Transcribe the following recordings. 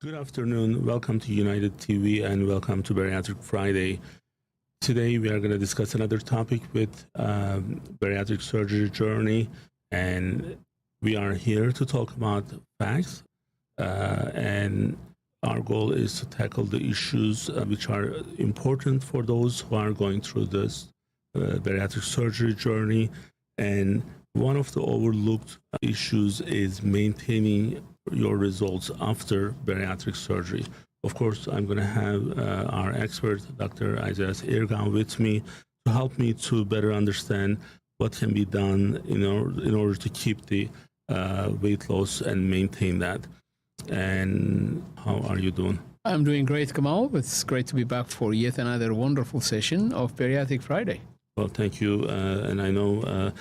Good afternoon. Welcome to United TV and welcome to Bariatric Friday. Today we are going to discuss another topic with bariatric surgery journey, and we are here to talk about facts. And our goal is to tackle the issues which are important for those who are going through this bariatric surgery journey. And one of the overlooked issues is maintaining your results after bariatric surgery. Of course, I'm going to have our expert, Dr. Isaias Ergan, with me to help me to better understand what can be done in order to keep the weight loss and maintain that. And how are you doing? I'm doing great, Kamal. It's great to be back for yet another wonderful session of Bariatric Friday. Well, thank you. And I know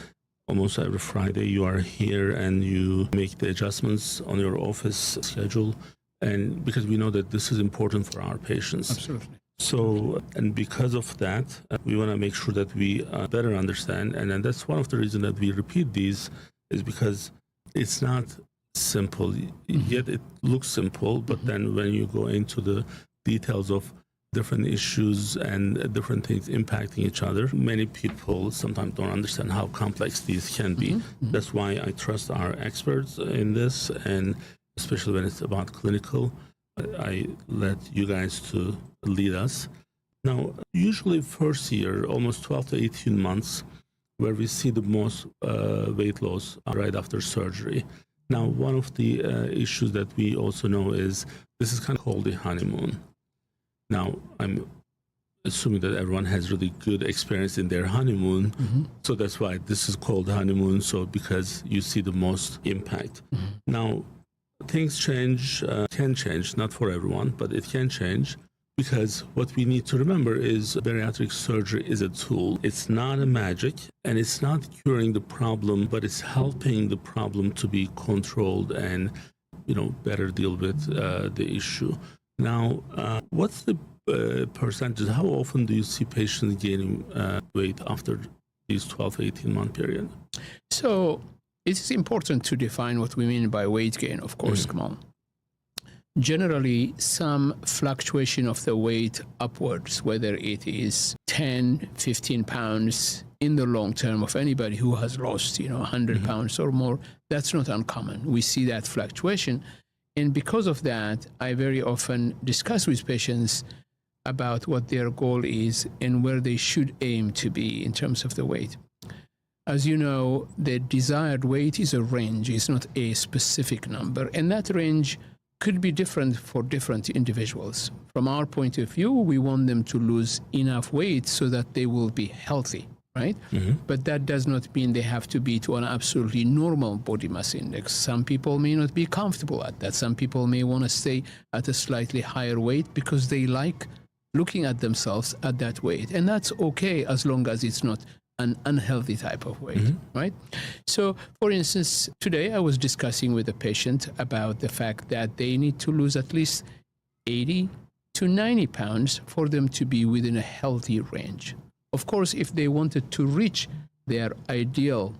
almost every Friday you are here and you make the adjustments on your office schedule, and because we know that this is important for our patients. Absolutely. So, and because of that, we want to make sure that we better understand, and then that's one of the reasons that we repeat these, is because it's not simple. Yet it looks simple, but then when you go into the details of different issues and different things impacting each other, many people sometimes don't understand how complex these can be. That's why I trust our experts in this, and especially when it's about clinical, I let you guys to lead us. Now, usually first year, almost 12 to 18 months, where we see the most weight loss right after surgery. Now, one of the issues that we also know is this is kind of called the honeymoon. Now, I'm assuming that everyone has really good experience in their honeymoon. So that's why this is called honeymoon. So because you see the most impact. Now, things change, can change, not for everyone, but it can change, because what we need to remember is bariatric surgery is a tool. It's not a magic, and it's not curing the problem, but it's helping the problem to be controlled and, better deal with the issue. Now, what's the percentage? How often do you see patients gaining weight after these 12, 18-month period? So it is important to define what we mean by weight gain, of course, Kamal. Generally, some fluctuation of the weight upwards, whether it is 10, 15 pounds in the long term of anybody who has lost, 100 pounds or more, that's not uncommon. We see that fluctuation. And because of that, I very often discuss with patients about what their goal is and where they should aim to be in terms of the weight. As you know, the desired weight is a range, it's not a specific number. And that range could be different for different individuals. From our point of view, we want them to lose enough weight so that they will be healthy, right? But that does not mean they have to be to an absolutely normal body mass index. Some people may not be comfortable at that. Some people may want to stay at a slightly higher weight because they like looking at themselves at that weight. And that's okay as long as it's not an unhealthy type of weight, right? So, for instance, today I was discussing with a patient about the fact that they need to lose at least 80 to 90 pounds for them to be within a healthy range. Of course, if they wanted to reach their ideal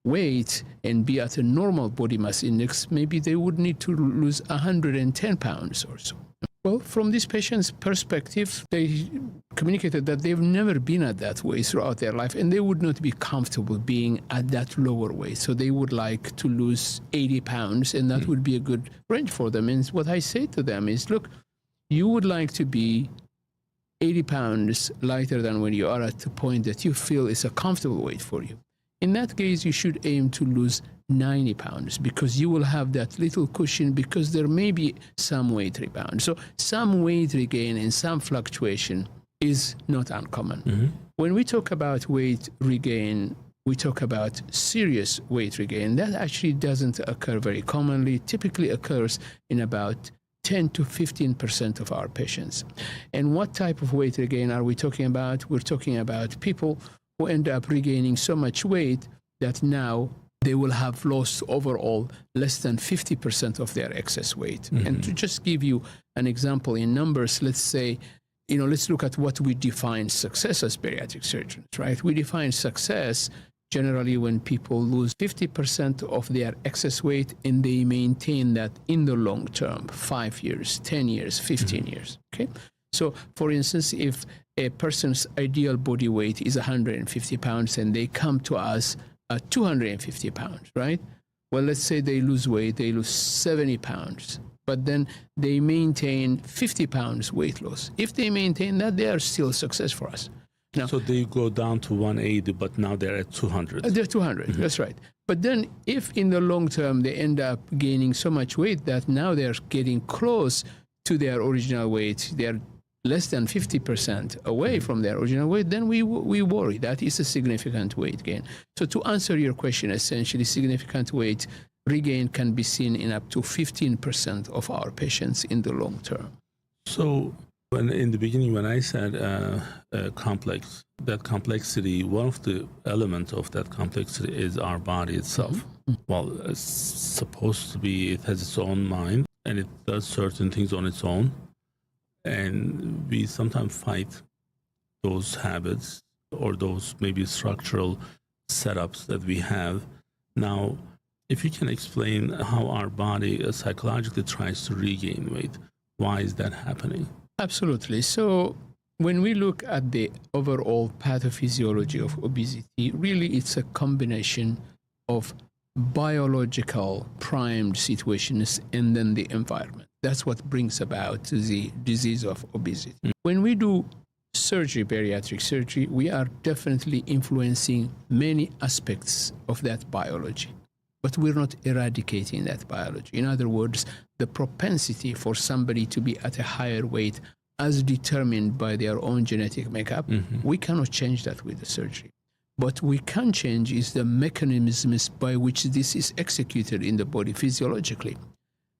weight and be at a normal body mass index, maybe they would need to lose 110 pounds or so. Well, from this patient's perspective, they communicated that they've never been at that weight throughout their life, and they would not be comfortable being at that lower weight. So they would like to lose 80 pounds, and that would be a good range for them. And what I say to them is, look, you would like to be 80 pounds lighter than when you are at the point that you feel is a comfortable weight for you. In that case, you should aim to lose 90 pounds because you will have that little cushion because there may be some weight rebound. So some weight regain and some fluctuation is not uncommon. When we talk about weight regain, we talk about serious weight regain. That actually doesn't occur very commonly. Typically occurs in about 10 to 15% of our patients. And what type of weight regain are we talking about? We're talking about people who end up regaining so much weight that now they will have lost overall less than 50% of their excess weight. And to just give you an example in numbers, let's say, let's look at what we define success as bariatric surgeons, right? We define success generally when people lose 50% of their excess weight and they maintain that in the long term, 5 years, 10 years, 15 years. Okay. So for instance, if a person's ideal body weight is 150 pounds and they come to us at 250 pounds, right? Well, let's say they lose weight, they lose 70 pounds, but then they maintain 50 pounds weight loss. If they maintain that, they are still a success for us. Now, so they go down to 180, but now they're at 200. They're 200, that's right. But then if in the long term they end up gaining so much weight that now they're getting close to their original weight, they're less than 50% away from their original weight, then we worry. That is a significant weight gain. So to answer your question, essentially significant weight regain can be seen in up to 15% of our patients in the long term. So in the beginning, when I said complex, that complexity, one of the elements of that complexity is our body itself. Well, it's supposed to be, it has its own mind and it does certain things on its own. And we sometimes fight those habits or those maybe structural setups that we have. Now, if you can explain how our body psychologically tries to regain weight, why is that happening? Absolutely. So when we look at the overall pathophysiology of obesity, really it's a combination of biological primed situations and then the environment. That's what brings about the disease of obesity. When we do surgery, bariatric surgery, we are definitely influencing many aspects of that biology, but we're not eradicating that biology. In other words, the propensity for somebody to be at a higher weight as determined by their own genetic makeup, we cannot change that with the surgery. What we can change is the mechanisms by which this is executed in the body physiologically.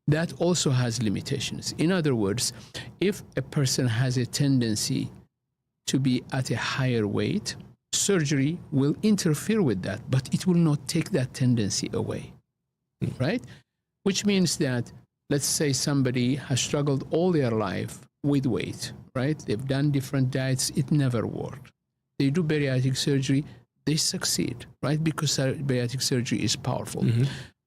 That also has limitations. In other words, if a person has a tendency to be at a higher weight, surgery will interfere with that, but it will not take that tendency away, right? Which means that, let's say somebody has struggled all their life with weight, right? They've done different diets, it never worked. They do bariatric surgery, they succeed, right? Because bariatric surgery is powerful.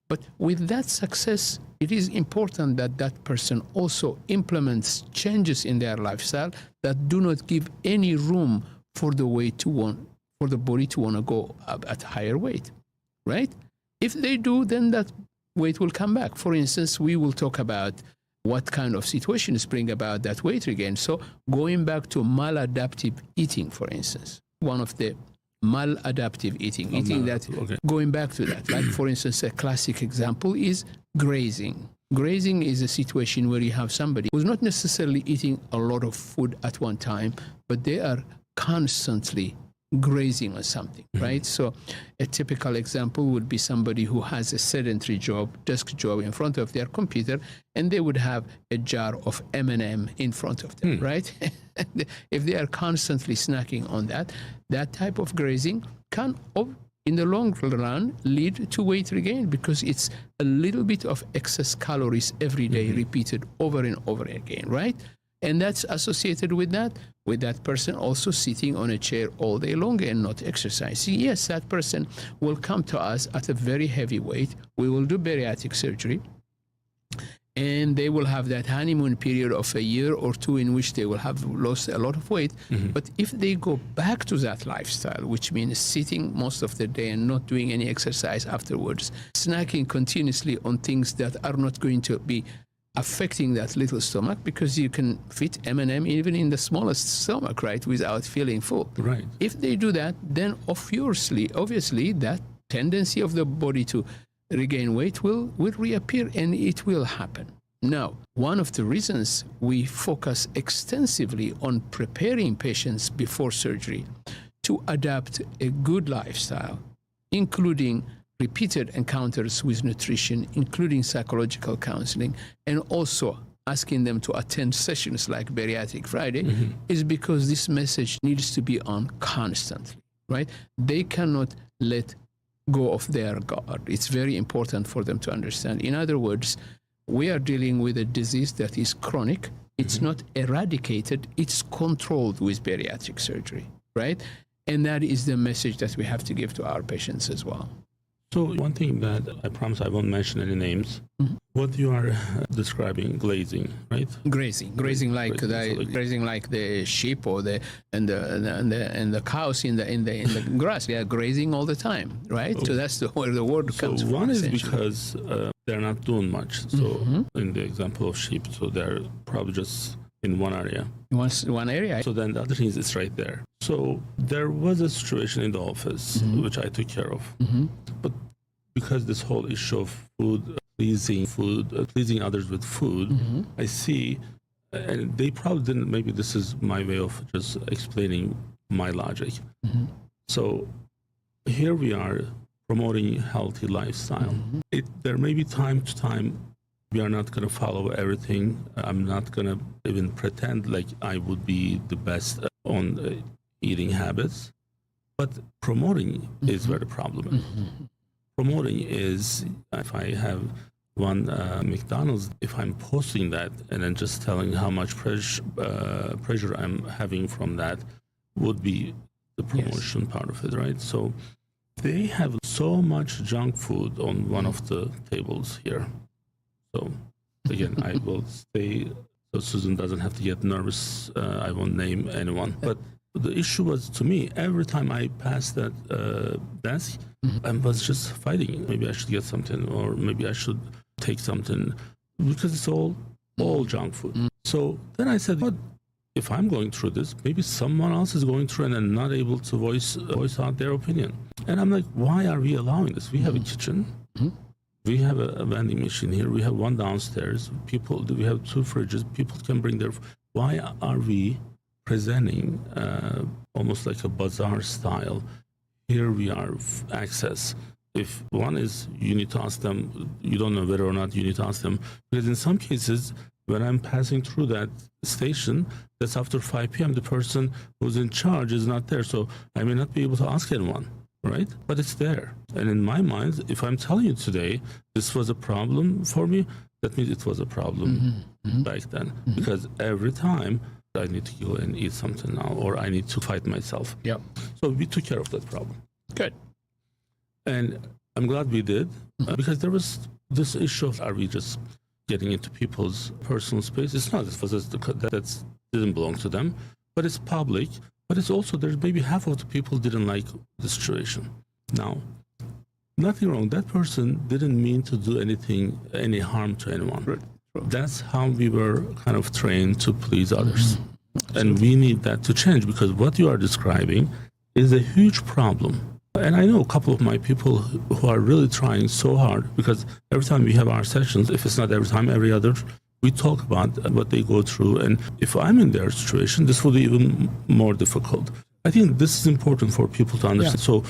But with that success, it is important that that person also implements changes in their lifestyle that do not give any room for the weight to want, for the body to want to go up at higher weight, right? If they do, then that weight will come back. For instance, we will talk about what kind of situations bring about that weight regain. So going back to maladaptive eating, for instance, one of the maladaptive eating, going back to that, like for instance, a classic example is grazing. Grazing is a situation where you have somebody who's not necessarily eating a lot of food at one time, but they are constantly grazing on something, right? So a typical example would be somebody who has a sedentary job, desk job in front of their computer, and they would have a jar of M&M in front of them, right? If they are constantly snacking on that, that type of grazing can, in the long run, lead to weight regain because it's a little bit of excess calories every day repeated over and over again, right? And that's associated with that person also sitting on a chair all day long and not exercising. Yes, that person will come to us at a very heavy weight. We will do bariatric surgery, and they will have that honeymoon period of a year or two in which they will have lost a lot of weight. But if they go back to that lifestyle, which means sitting most of the day and not doing any exercise afterwards, snacking continuously on things that are not going to be affecting that little stomach, because you can fit M&M even in the smallest stomach, right, without feeling full. Right. If they do that, then obviously that tendency of the body to regain weight will reappear, and it will happen. Now, one of the reasons we focus extensively on preparing patients before surgery to adapt a good lifestyle, including repeated encounters with nutrition, including psychological counseling, and also asking them to attend sessions like Bariatric Friday, is because this message needs to be on constantly, right? They cannot let go of their guard. It's very important for them to understand. In other words, we are dealing with a disease that is chronic. It's not eradicated. It's controlled with bariatric surgery, right? And that is the message that we have to give to our patients as well. So one thing that I promise I won't mention any names. What you are describing, glazing, right? Grazing like the sheep or the cows in the grass. They are grazing all the time, right? So that's where the word comes from. One is because they're not doing much. So in the example of sheep, so they're probably just in one area. One area. So then the other thing is it's right there. So there was a situation in the office which I took care of. But because this whole issue of pleasing others with food, I see, and they probably didn't, maybe this is my way of just explaining my logic. So here we are promoting healthy lifestyle. There may be time to time we are not going to follow everything. I'm not going to even pretend like I would be the best on eating habits, but promoting is where the problem is. Promoting is, if I have one McDonald's, if I'm posting that and then just telling how much pressure I'm having from that would be the promotion part of it, right? So they have so much junk food on one of the tables here. So again, I will stay so Susan doesn't have to get nervous. I won't name anyone. But the issue was, to me, every time I passed that desk, I was just fighting. Maybe I should get something, or maybe I should take something, because it's all junk food. So then I said, what if I'm going through this? Maybe someone else is going through and then not able to voice out their opinion. And I'm like, why are we allowing this? We have a kitchen. We have a vending machine here. We have one downstairs. We have 2 fridges. People can bring their. Why are we presenting almost like a bazaar style? Here we are, access. If one is, you need to ask them, you don't know whether or not you need to ask them. Because in some cases, when I'm passing through that station, that's after 5 p.m., the person who's in charge is not there. So I may not be able to ask anyone, right? But it's there. And in my mind, if I'm telling you today, this was a problem for me, that means it was a problem back then. Because every time, I need to go and eat something now, or I need to fight myself. Yep. So we took care of that problem. Good. And I'm glad we did, because there was this issue of, are we just getting into people's personal space? It's not. That didn't belong to them, but it's public. But it's also, there's maybe half of the people didn't like the situation. Now, nothing wrong. That person didn't mean to do any harm to anyone. Right. That's how we were kind of trained to please others. And we need that to change, because what you are describing is a huge problem. And I know a couple of my people who are really trying so hard, because every time we have our sessions, if it's not every time, every other, we talk about what they go through. And if I'm in their situation, this will be even more difficult. I think this is important for people to understand. Yeah. So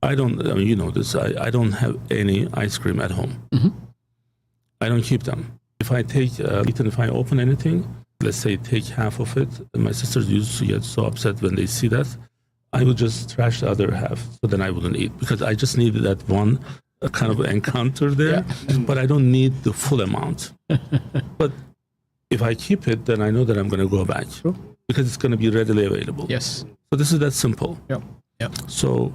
I mean, you know this, I don't have any ice cream at home. I don't keep them. If I take, if I open anything, let's say take half of it, and my sisters used to get so upset when they see that, I would just trash the other half, so then I wouldn't eat, because I just needed that one kind of encounter there, but I don't need the full amount. But if I keep it, then I know that I'm going to go back, because it's going to be readily available. Yes. So this is that simple. So,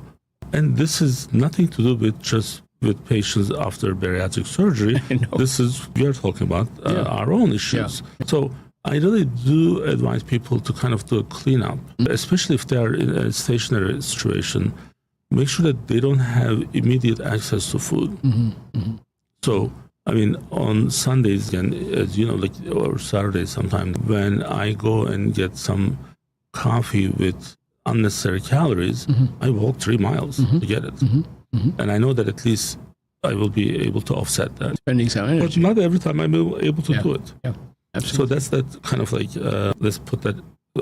and this is nothing to do with just with patients after bariatric surgery. This is, we are talking about our own issues. So I really do advise people to kind of do a cleanup, especially if they are in a stationary situation. Make sure that they don't have immediate access to food. So, I mean, on Sundays, again, as you know, like, or Saturdays sometimes, when I go and get some coffee with unnecessary calories, I walk 3 miles to get it. And I know that at least I will be able to offset that. Spending some energy. But not every time I'm able to do it. Absolutely. So that's that kind of like, let's put that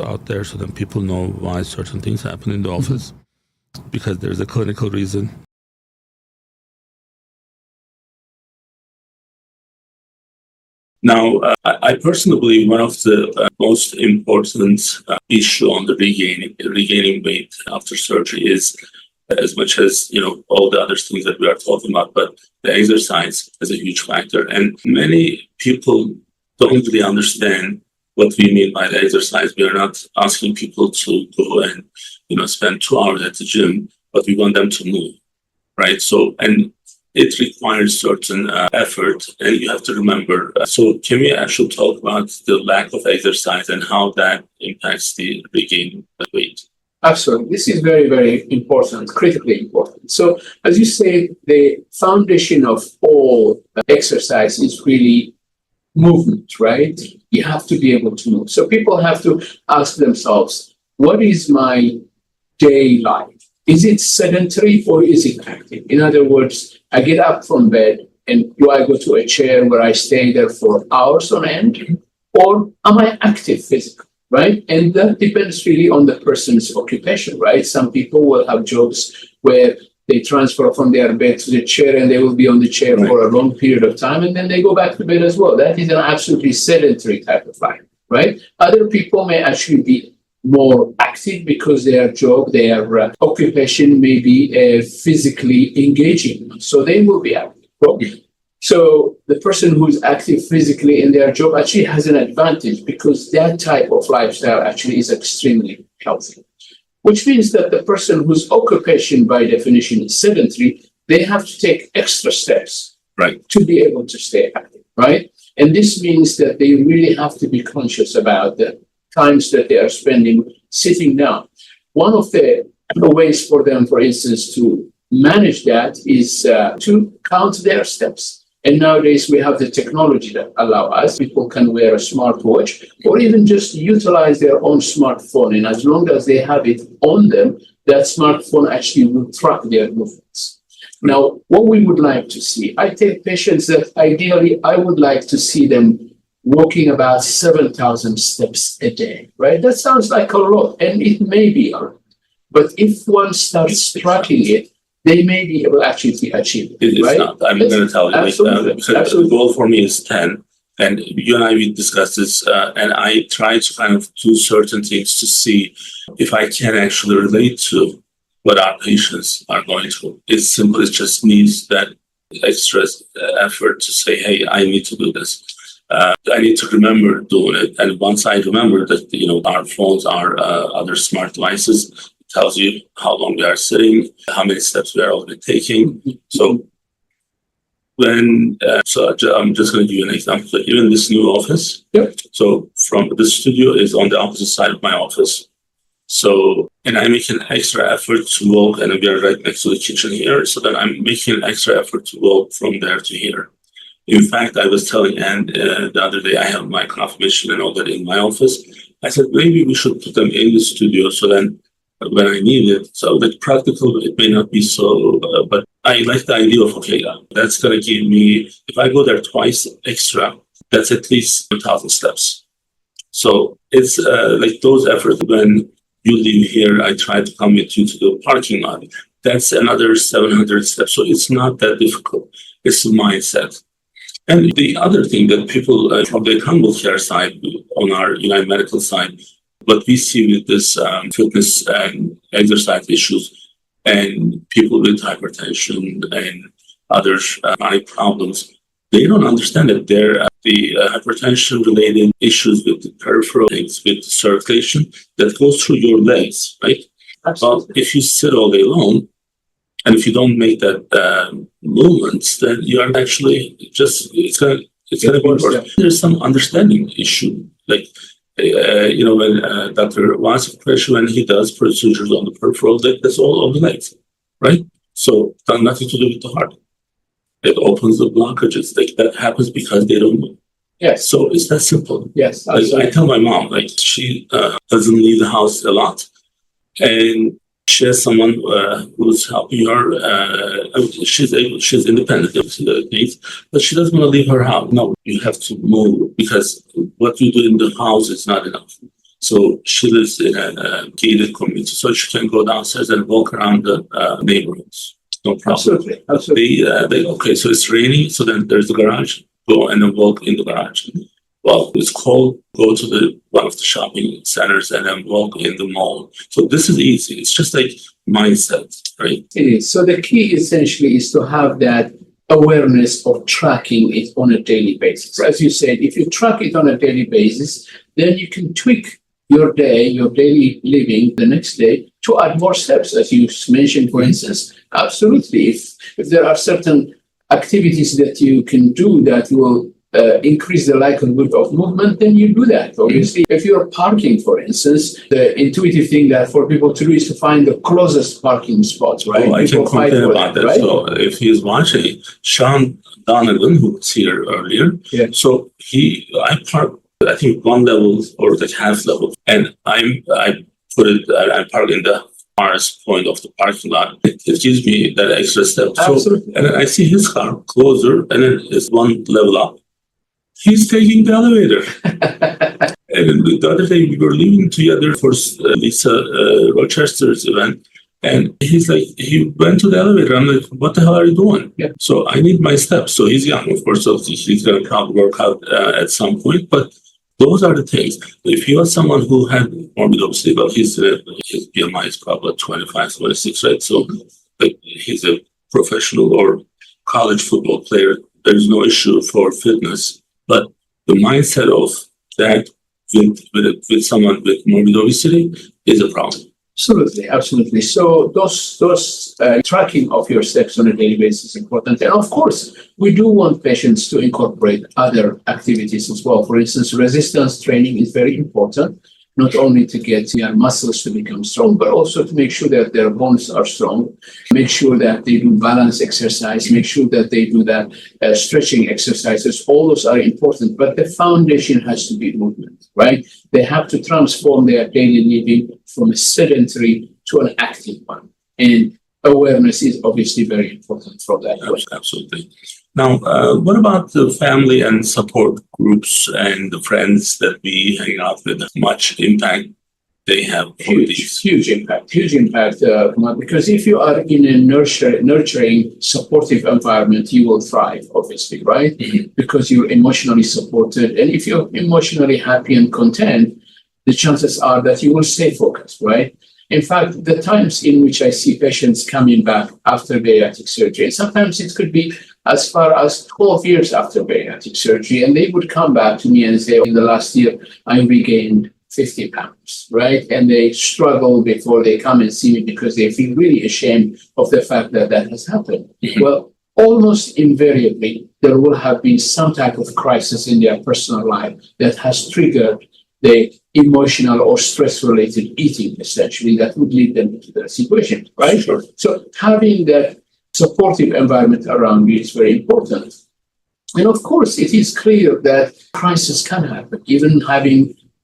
out there so that people know why certain things happen in the office, because there's a clinical reason. Now, I personally believe one of the most important issue on the regaining weight after surgery is, as much as, you know, all the other things that we are talking about, but the exercise is a huge factor. And many people don't really understand what we mean by the exercise. We are not asking people to go and spend 2 hours at the gym, but we want them to move, right? So, and it requires certain effort, and you have to remember. So, can we actually talk about the lack of exercise and how that impacts the regaining weight? Absolutely. This is very, very important, critically important. So, as you say, the foundation of all exercise is really movement, right? You have to be able to move. So, people have to ask themselves, what is my day life? Is it sedentary or is it active? In other words, I get up from bed and do I go to a chair where I stay there for hours on end? Or am I active physically? Right? And that depends really on the person's occupation, right? Some people will have jobs where they transfer from their bed to the chair and they will be on the chair for a long period of time and then they go back to bed as well. That is an absolutely sedentary type of life, right? Other people may actually be more active because their job, their occupation may be physically engaging. So they will be active. So the person who's active physically in their job actually has an advantage because that type of lifestyle actually is extremely healthy, which means that the person whose occupation by definition is sedentary, they have to take extra steps to be able to stay active, right? And this means that they really have to be conscious about the times that they are spending sitting down. One of the ways for them, for instance, to manage that is to count their steps. And nowadays we have the technology that allow us. People can wear a smartwatch or even just utilize their own smartphone. And as long as they have it on them, that smartphone actually will track their movements. Now, what we would like to see, I tell patients that ideally I would like to see them walking about 7,000 steps a day, right? That sounds like a lot, and it may be a lot. But if one starts tracking it, they may be able actually to achieve it. It's right? not. I'm going to tell you. Because the goal for me is 10. And you and I, we discussed this, and I try to kind of do certain things to see if I can actually relate to what our patients are going through. It's simple. It just needs that extra effort to say, hey, I need to do this. I need to remember doing it. And once I remember that, our phones are other smart devices, tells you how long we are sitting, how many steps we are already taking. So I'm just going to give you an example. So here in this new office, so from the studio is on the opposite side of my office. So, and I make an extra effort to walk, and we are right next to the kitchen here. So then I'm making an extra effort to walk from there to here. In fact, I was telling Anne the other day, I have my confirmation and all that in my office. I said, maybe we should put them in the studio so then when I need it, so that practical, it may not be so, but I like the idea of, okay, that's going to give me, if I go there twice extra, that's at least 1,000 steps. So it's like those efforts. When you leave here, I try to come with you to the parking lot. That's another 700 steps. So it's not that difficult. It's a mindset. And the other thing that people from the accountable care side, on our United Medical side, what we see with this fitness and exercise issues and people with hypertension and other chronic problems, they don't understand that the hypertension-related issues with the peripheral things, with circulation, that goes through your legs, right? Absolutely. But if you sit all day long, and if you don't make that movements, then you are actually just, it's gonna be worse. Yeah. There's some understanding issue, like, when Dr. Wasif, when he does procedures on the peripheral, that's all on the legs, right? So it's got nothing to do with the heart. It opens the blockages. Like that happens because they don't move. Yes. So it's that simple. Yes. Like I tell my mom, like she doesn't leave the house a lot, and she has someone who's helping her. She's independent, but she doesn't want to leave her house. No, you have to move because what you do in the house is not enough. So she lives in a gated community, so she can go downstairs and walk around the neighborhoods. No problem. Absolutely. Okay, so it's raining, so then there's the garage. Go and then walk in the garage. Well, it's cold, go to one of the shopping centers and then walk in the mall. So this is easy. It's just like mindset, right? It is. So the key essentially is to have that awareness of tracking it on a daily basis. As you said, if you track it on a daily basis, then you can tweak your day, your daily living the next day to add more steps, as you mentioned, for instance. Absolutely. If there are certain activities that you can do that will increase the likelihood of movement, then you do that. Obviously, if you're parking, for instance, the intuitive thing that for people to do is to find the closest parking spots, right? I can complain about that. Right? So if he's watching, Sean Donovan, who was here earlier, so I park, I think one level or the half level, and I park in the farthest point of the parking lot. It gives me that extra step. Absolutely. So, and then I see his car closer, and then it's one level up. He's taking the elevator. And the other day we were leaving together for Lisa Rochester's event, and he's like, he went to the elevator. I'm like, what the hell are you doing? So I need my steps. So he's young, of course, so he's going to work out at some point. But those are the things. If you are someone who had morbid obesity, well, his BMI is probably 25, 26, right? So he's a professional or college football player. There's no issue for fitness. But the mindset of that with someone with morbid obesity is a problem. Absolutely, absolutely. So those tracking of your steps on a daily basis is important. And of course, we do want patients to incorporate other activities as well. For instance, resistance training is very important, not only to get their muscles to become strong, but also to make sure that their bones are strong, make sure that they do balance exercise, make sure that they do that stretching exercises. All those are important, but the foundation has to be movement, right? They have to transform their daily living from a sedentary to an active one. And awareness is obviously very important for that. Absolutely. Now, what about the family and support groups and the friends that we hang out with? Much impact they have? Huge impact, because if you are in a nurturing, supportive environment, you will thrive, obviously, right? Mm-hmm. Because you're emotionally supported. And if you're emotionally happy and content, the chances are that you will stay focused, right? In fact, the times in which I see patients coming back after bariatric surgery, sometimes it could be as far as 12 years after bariatric surgery, and they would come back to me and say, in the last year, I regained 50 pounds, right? And they struggle before they come and see me because they feel really ashamed of the fact that that has happened. Mm-hmm. Well, almost invariably, there will have been some type of crisis in their personal life that has triggered the emotional or stress-related eating, essentially, that would lead them into that situation, right? Sure. So having that supportive environment around you is very important. And of course, it is clear that crisis can happen. Even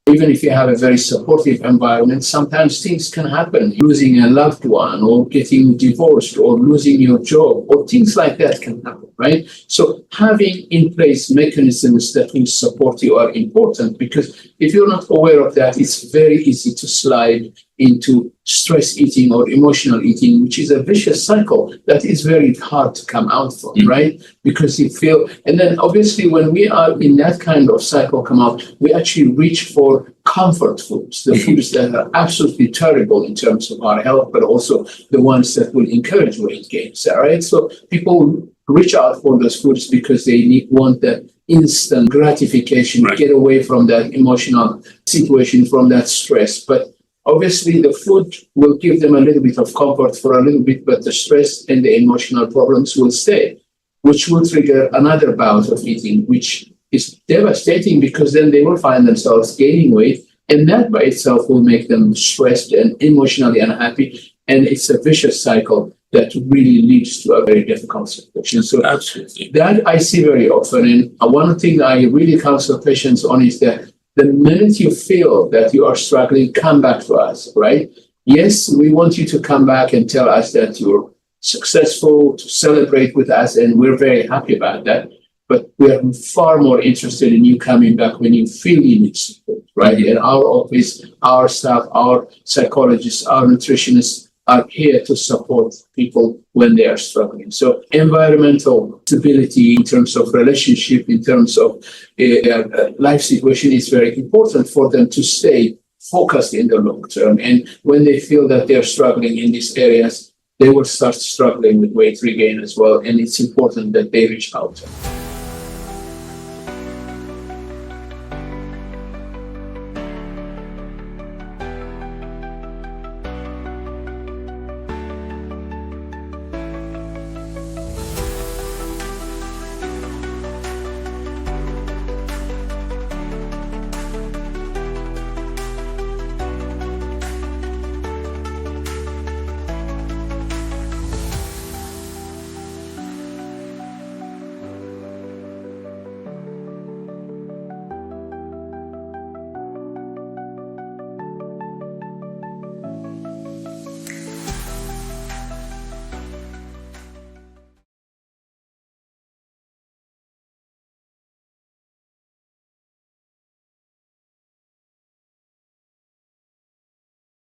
if you have a very supportive environment, sometimes things can happen. Losing a loved one, or getting divorced, or losing your job, or things like that can happen, right? So having in place mechanisms that will support you are important, because if you're not aware of that, it's very easy to slide into stress eating or emotional eating, which is a vicious cycle that is very hard to come out from, right? Because you feel, and then obviously when we are in that kind of cycle come out, we actually reach for comfort foods, the foods that are absolutely terrible in terms of our health, but also the ones that will encourage weight gain, right? So people reach out for those foods because they want that instant gratification, right, get away from that emotional situation, from that stress. But obviously, the food will give them a little bit of comfort for a little bit, but the stress and the emotional problems will stay, which will trigger another bout of eating, which is devastating, because then they will find themselves gaining weight, and that by itself will make them stressed and emotionally unhappy. And it's a vicious cycle that really leads to a very difficult situation. So absolutely, that I see very often. And one thing I really counsel patients on is that the minute you feel that you are struggling, come back to us, right? Yes, we want you to come back and tell us that you're successful, to celebrate with us, and we're very happy about that. But we are far more interested in you coming back when you feel you need support, right? In our office, our staff, our psychologists, our nutritionists are here to support people when they are struggling. So environmental stability in terms of relationship, in terms of life situation is very important for them to stay focused in the long term. And when they feel that they're struggling in these areas, they will start struggling with weight regain as well. And it's important that they reach out.